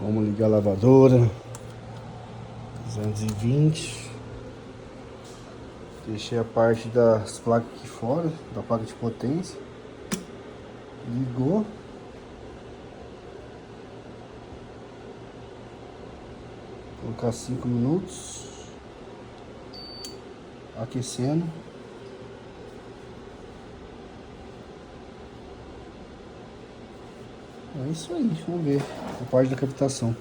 Vamos ligar a lavadora. 220. Deixei a parte das placas aqui fora, da placa de potência. Ligou. Vou colocar 5 minutos. Aquecendo. É isso aí, vamos ver a parte da captação.